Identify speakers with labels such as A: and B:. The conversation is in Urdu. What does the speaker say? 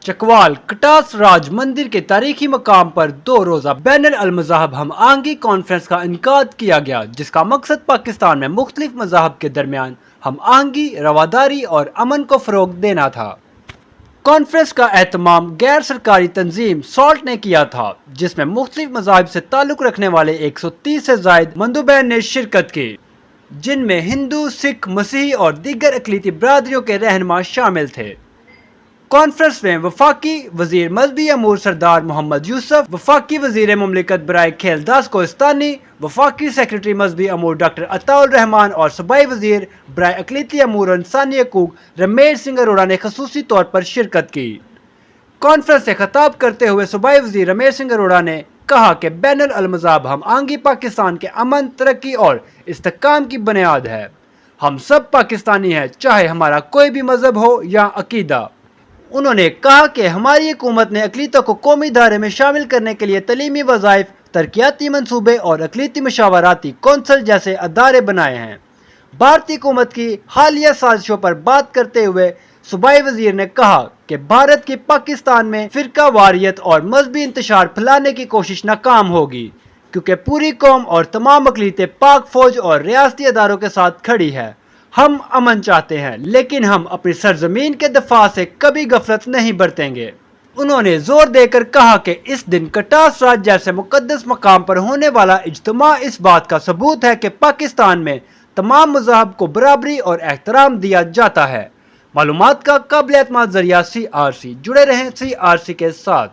A: چکوال کٹاس راج مندر کے تاریخی مقام پر 2 روزہ بین المذاہب ہم آہنگی کانفرنس کا انعقاد کیا گیا، جس کا مقصد پاکستان میں مختلف مذاہب کے درمیان ہم آہنگی، رواداری اور امن کو فروغ دینا تھا۔ کانفرنس کا اہتمام غیر سرکاری تنظیم سالٹ نے کیا تھا، جس میں مختلف مذاہب سے تعلق رکھنے والے 130 سے زائد مندوبین نے شرکت کی، جن میں ہندو، سکھ، مسیحی اور دیگر اقلیتی برادریوں کے رہنما شامل تھے۔ کانفرنس میں وفاقی وزیر مذہبی امور سردار محمد یوسف، وفاقی وزیر مملکت برائے کھیل داس کوہستانی، وفاقی سیکرٹری مذہبی امور ڈاکٹر عطاء الرحمان اور صوبائی وزیر برائے اقلیتی امور اور انسانی حقوق رمیش سنگھ اروڑہ نے خصوصی طور پر شرکت کی۔ کانفرنس سے خطاب کرتے ہوئے صوبائی وزیر رمیش سنگھ اروڑہ نے کہا کہ بین المذاہب ہم آہنگی پاکستان کے امن، ترقی اور استحکام کی بنیاد ہے۔ ہم سب پاکستانی ہیں، چاہے ہمارا کوئی بھی مذہب ہو یا عقیدہ۔ انہوں نے کہا کہ ہماری حکومت نے اقلیتوں کو قومی دھارے میں شامل کرنے کے لیے تعلیمی وظائف، ترقیاتی منصوبے اور اقلیتی مشاورتی کونسل جیسے ادارے بنائے ہیں۔ بھارتی حکومت کی حالیہ سازشوں پر بات کرتے ہوئے صوبائی وزیر نے کہا کہ بھارت کی پاکستان میں فرقہ واریت اور مذہبی انتشار پھیلانے کی کوشش ناکام ہوگی، کیونکہ پوری قوم اور تمام اقلیتیں پاک فوج اور ریاستی اداروں کے ساتھ کھڑی ہے۔ ہم امن چاہتے ہیں، لیکن ہم اپنی سرزمین کے دفاع سے کبھی غفلت نہیں برتیں گے۔ انہوں نے زور دے کر کہا کہ اس دن کٹاس راج جیسے مقدس مقام پر ہونے والا اجتماع اس بات کا ثبوت ہے کہ پاکستان میں تمام مذاہب کو برابری اور احترام دیا جاتا ہے۔ معلومات کا قابل اعتماد ذریعہ CRC، جڑے رہیں CRC کے ساتھ۔